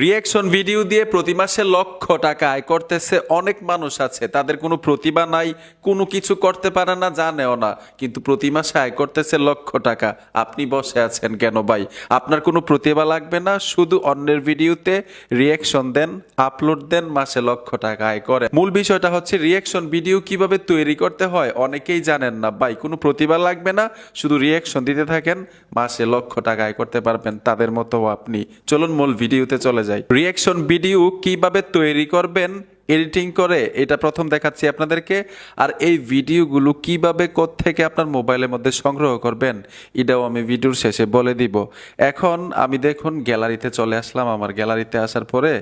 Reaction video দিয়ে প্রতি মাসে লক্ষ টাকা আয় করতেছে অনেক মানুষ আছে, তাদের কোনো প্রতিভা নাই, কোনো কিছু করতে পারে না, জানেও না, কিন্তু প্রতি মাসে আয় করতেছে লক্ষ টাকা। আপনি বসে আছেন কেন ভাই? আপনার কোনো প্রতিভা লাগবে না, শুধু অন্যের ভিডিওতে রিঅ্যাকশন দেন, আপলোড দেন, মাসে লক্ষ টাকা আয় করে। মূল বিষয়টা হচ্ছে রিঅ্যাকশন ভিডিও কিভাবে তৈরি করতে হয় অনেকেই জানেন না ভাই। কোনো প্রতিভা লাগবে না, শুধু রিঅ্যাকশন দিতে থাকেন, মাসে লক্ষ টাকা আয় করতে পারবেন, তাদের মতো আপনি। চলুন মূল ভিডিওতে চলে যাই। রিঅ্যাকশন ভিডিও কিভাবে তৈরি করবেন এডিটিং করে, এটা প্রথম দেখাচ্ছি আপনাদেরকে। আর এই ভিডিওগুলো কিভাবে কোত্থেকে আপনার মোবাইলের মধ্যে সংগ্রহ করবেন এটাও আমি ভিডিওর শেষে বলে দিব। এখন আমি দেখুন গ্যালারিতে চলে আসলাম। আমার গ্যালারিতে আসার পরে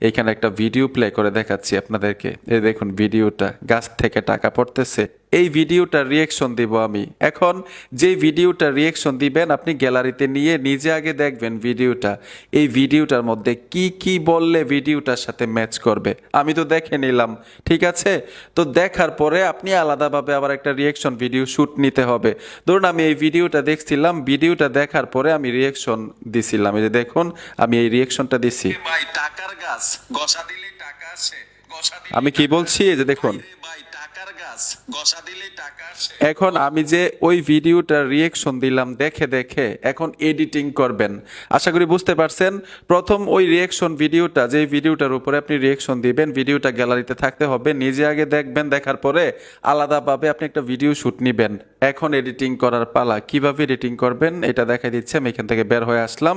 এখানে একটা ভিডিও প্লে করে দেখাচ্ছি আপনাদেরকে। এই দেখুন ভিডিওটা, গাছ থেকে টাকা পড়তেছে। এই ভিডিওটা রিঅ্যাকশন দিব আমি। এখন যে ভিডিওটা রিঅ্যাকশন দিবেন আপনি গ্যালারিতে নিয়ে নিজে আগে দেখবেন ভিডিওটা, এই ভিডিওটার মধ্যে কি কি বললে ভিডিওটার সাথে ম্যাচ করবে। আমি তো দেখে নিলাম, ঠিক আছে? তো দেখার পরে আপনি আলাদাভাবে আবার একটা রিঅ্যাকশন ভিডিও শুট নিতে হবে। ধরুন আমি এই ভিডিওটা দেখছিলাম, ভিডিওটা দেখার পরে আমি রিঅ্যাকশন দিছিলাম। এই যে দেখুন আমি এই রিঅ্যাকশনটা দিছি। ভাই টাকার গাছ গসা দিলেই টাকা আসে, গসা দিলেই আমি কি বলছি এই যে দেখুন। ভাই টাকার গাছ গসা দিলেই টাকা আসে। এখন আমি যে ওই ভিডিওটা রিঅ্যাকশন দিলাম দেখে দেখে, এখন এডিটিং করবেন। আশা করি বুঝতে পারছেন। প্রথম ওই রিঅ্যাকশন ভিডিওটা, যে ভিডিওটার উপরে আপনি রিঅ্যাকশন দিবেন, ভিডিওটা গ্যালারিতে থাকতে হবে, নিজে আগে দেখবেন, দেখার পরে আলাদাভাবে আপনি একটা ভিডিও শুট নেবেন। এখন এডিটিং করার পালা। কিভাবে এডিটিং করবেন এটা দেখাই দিচ্ছি। আমি এখান থেকে বের হয়ে আসলাম।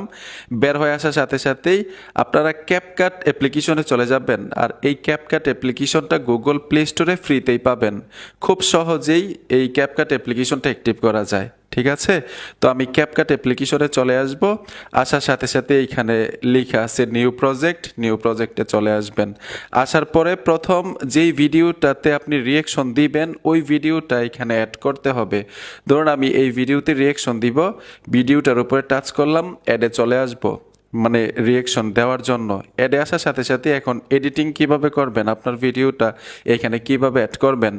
বের হয়ে আসার সাথে সাথেই আপনারা ক্যাপকাট অ্যাপ্লিকেশনে চলে যাবেন। আর এই ক্যাপকাট অ্যাপ্লিকেশনটা গুগল প্লে স্টোরে ফ্রিতেই পাবেন। খুব সহজেই এই ক্যাপকাট অ্যাপ্লিকেশনটা অ্যাক্টিভ করা যায়, ঠিক আছে? তো আমি ক্যাপকাট অ্যাপ্লিকেশনে চলে আসব। আসার সাথে সাথে এইখানে লেখা আছে নিউ প্রজেক্ট, নিউ প্রজেক্টে চলে আসবেন। আসার পরে প্রথম যেই ভিডিওটাতে আপনি রিঅ্যাকশন দিবেন ওই ভিডিওটা এখানে অ্যাড করতে হবে। ধরুন আমি এই ভিডিওতে রিঅ্যাকশন দিব, ভিডিওটার উপরে টাচ করলাম, অ্যাডে চলে আসব, মানে রিঅ্যাকশন দেওয়ার জন্য। অ্যাডে আসার সাথে সাথে এখন এডিটিং কিভাবে করবেন, আপনার ভিডিওটা এখানে কিভাবে অ্যাড করবেন,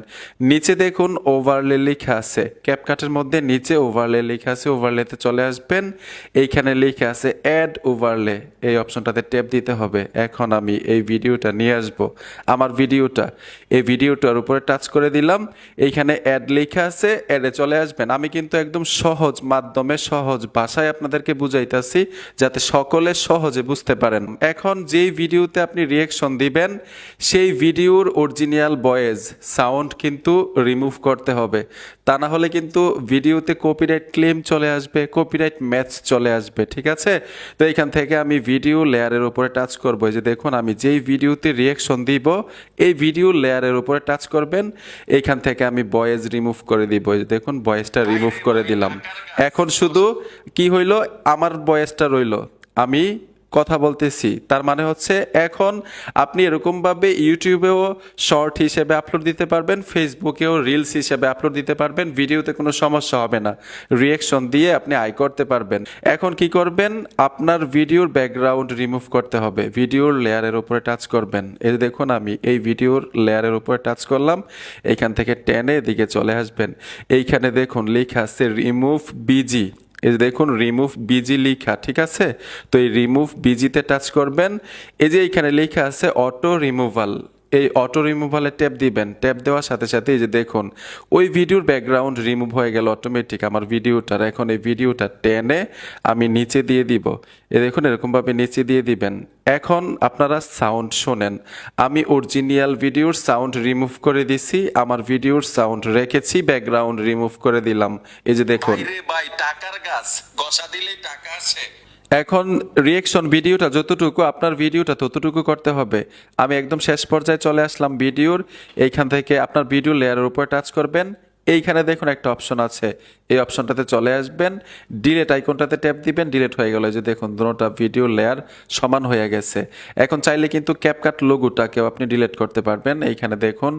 নিচে দেখুন ওভারলে লেখা আছে। ক্যাপকাটের মধ্যে নিচে ওভারলে লেখা আছে, ওভারলেতে চলে আসবেন। এইখানে লেখা আছে অ্যাড ওভারলে, এই অপশনটাতে ট্যাপ দিতে হবে। এখন আমি এই ভিডিওটা নিয়ে আসব, আমার ভিডিওটা, এই ভিডিওটার উপরে টাচ করে দিলাম। এইখানে অ্যাড লেখা আছে, অ্যাডে চলে আসবেন। আমি কিন্তু একদম সহজ মাধ্যমে, সহজ ভাষায় আপনাদেরকে বুঝাইতেছি যাতে সকলে সহজে বুঝতে পারেন। এখন যেই ভিডিওতে আপনি রিঅ্যাকশন দিবেন সেই ভিডিওর অরিজিনাল ভয়েস সাউন্ড কিন্তু রিমুভ করতে হবে, তা না হলে কিন্তু ভিডিওতে কপিরাইট ক্লেম চলে আসবে, কপিরাইট ম্যাচ চলে আসবে, ঠিক আছে? তো এখান থেকে আমি ভিডিও লেয়ারের উপরে টাচ করব। এই যে দেখুন আমি যেই ভিডিওতে রিঅ্যাকশন দিব এই ভিডিও লেয়ারের উপরে টাচ করবেন। এইখান থেকে আমি ভয়েস রিমুভ করে দিব। এই যে দেখুন ভয়েসটা রিমুভ করে দিলাম। এখন শুধু কি হইলো, আমার ভয়েসটা রইলো, আমি কথা বলতেছি। তার মানে হচ্ছে এখন আপনি এরকমভাবে ইউটিউবেও শর্ট হিসেবে আপলোড দিতে পারবেন, ফেসবুকেও রিলস হিসেবে আপলোড দিতে পারবেন, ভিডিওতে কোনো সমস্যা হবে না। রিঅ্যাকশন দিয়ে আপনি আয় করতে পারবেন। এখন কি করবেন, আপনার ভিডিওর ব্যাকগ্রাউন্ড রিমুভ করতে হবে। ভিডিওর লেয়ারের উপরে টাচ করবেন। এই দেখুন আমি এই ভিডিওর লেয়ারের উপরে টাচ করলাম, এইখান থেকে টেনে এদিকে চলে আসবেন। এইখানে দেখুন লেখা আছে রিমুভ বিজি, এই যে দেখুন রিমুভ বিজি লেখা, ঠিক আছে? তো এই রিমুভ বিজিতে টাচ করবেন। এই যে এখানে লেখা আছে অটো রিমুভাল, এই অটো রিমুভালে ট্যাপ দিবেন। ট্যাপ দেওয়ার সাথে সাথে এই যে দেখুন ওই ভিডিওর ব্যাকগ্রাউন্ড রিমুভ হয়ে গেল অটোমেটিক আমার ভিডিওটার। এখন এই ভিডিওটা টেনে আমি নিচে দিয়ে দিব। এ দেখুন এরকমভাবে নিচে দিয়ে দিবেন। এখন আপনারা সাউন্ড শোনেন। আমি অরিজিনাল ভিডিওর সাউন্ড রিমুভ করে দিছি, আমার ভিডিওর সাউন্ড রেখেছি, ব্যাকগ্রাউন্ড রিমুভ করে দিলাম। এই যে দেখুন ভাই টাকার গাছ গসা দিলেই টাকা আসে। এখন রিঅ্যাকশন ভিডিওটা যতটুকু, আপনার ভিডিওটা ততটুকু করতে হবে। আমি একদম শেষ পর্যায়ে চলে আসলাম ভিডিওর। এইখান থেকে আপনার ভিডিও লেয়ারের উপর টাচ করবেন। এইখানে দেখুন একটা অপশন আছে, এই অপশনটাতে চলে আসবেন, ডিলেট আইকনটাতে ট্যাপ দিবেন। ডিলেট হয়ে গেল, যে দেখুন দুটোটা ভিডিও লেয়ার সমান হয়ে গেছে। এখন চাইলে কিন্তু ক্যাপকাট লোগোটাকেও আপনি ডিলেট করতে পারবেন। এইখানে দেখুন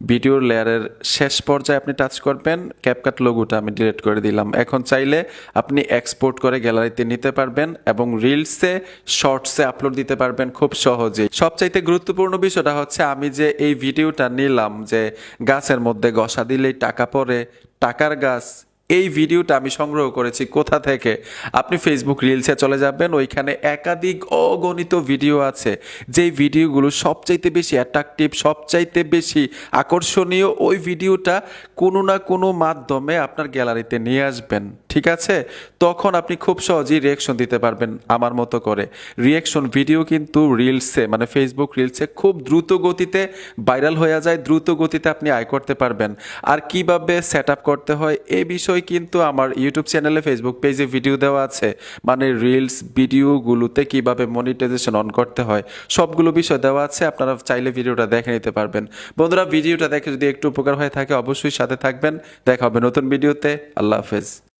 ভিডিওর লেয়ারের শেষ পর্যায়ে আপনি টাচ করবেন, ক্যাপকাট লোগোটা আমি ডিলেট করে দিলাম। এখন চাইলে আপনি এক্সপোর্ট করে গ্যালারিতে নিতে পারবেন এবং রিলসে, শর্টসে আপলোড দিতে পারবেন খুব সহজেই। সবচাইতে গুরুত্বপূর্ণ বিষয়টা হচ্ছে আমি যে এই ভিডিওটা নিলাম যে গাছের মধ্যে গসা দিলেই টাকা পড়ে, টাকার গাছ, এই ভিডিওটা আমি সংগ্রহ করেছি কোথা থেকে? আপনি ফেসবুক রিলসে চলে যাবেন, ওইখানে একাধিক অগণিত ভিডিও আছে, যেই ভিডিওগুলো সবচাইতে বেশি অ্যাট্রাকটিভ, সবচাইতে বেশি আকর্ষণীয়। ওই ভিডিওটা কোনো না কোনো মাধ্যমে আপনার গ্যালারিতে নিয়ে আসবেন, ঠিক আছে? তখন আপনি খুব সহজেই রিয়েকশন দিতে পারবেন আমার মতো করে। রিয়েকশন ভিডিও কিন্তু রিলসে মানে ফেসবুক রিলসে খুব দ্রুত গতিতে ভাইরাল হয়ে যায়, দ্রুত গতিতে আপনি আয় করতে পারবেন। আর কিভাবে সেট আপ করতে হয় এই বিষয়ে কিন্তু আমার ইউটিউব চ্যানেলে, ফেসবুক পেজে ভিডিও দেওয়া আছে। মানে রিলস ভিডিওগুলোতে কিভাবে মনিটাইজেশন অন করতে হয় সবগুলো বিষয় দেওয়া আছে, আপনারা চাইলে ভিডিওটা দেখে নিতে পারবেন। বন্ধুরা, ভিডিওটা দেখে যদি একটু উপকার হয়ে থাকে অবশ্যই সাথে থাকবেন। দেখা হবে নতুন ভিডিওতে। আল্লাহ হাফেজ।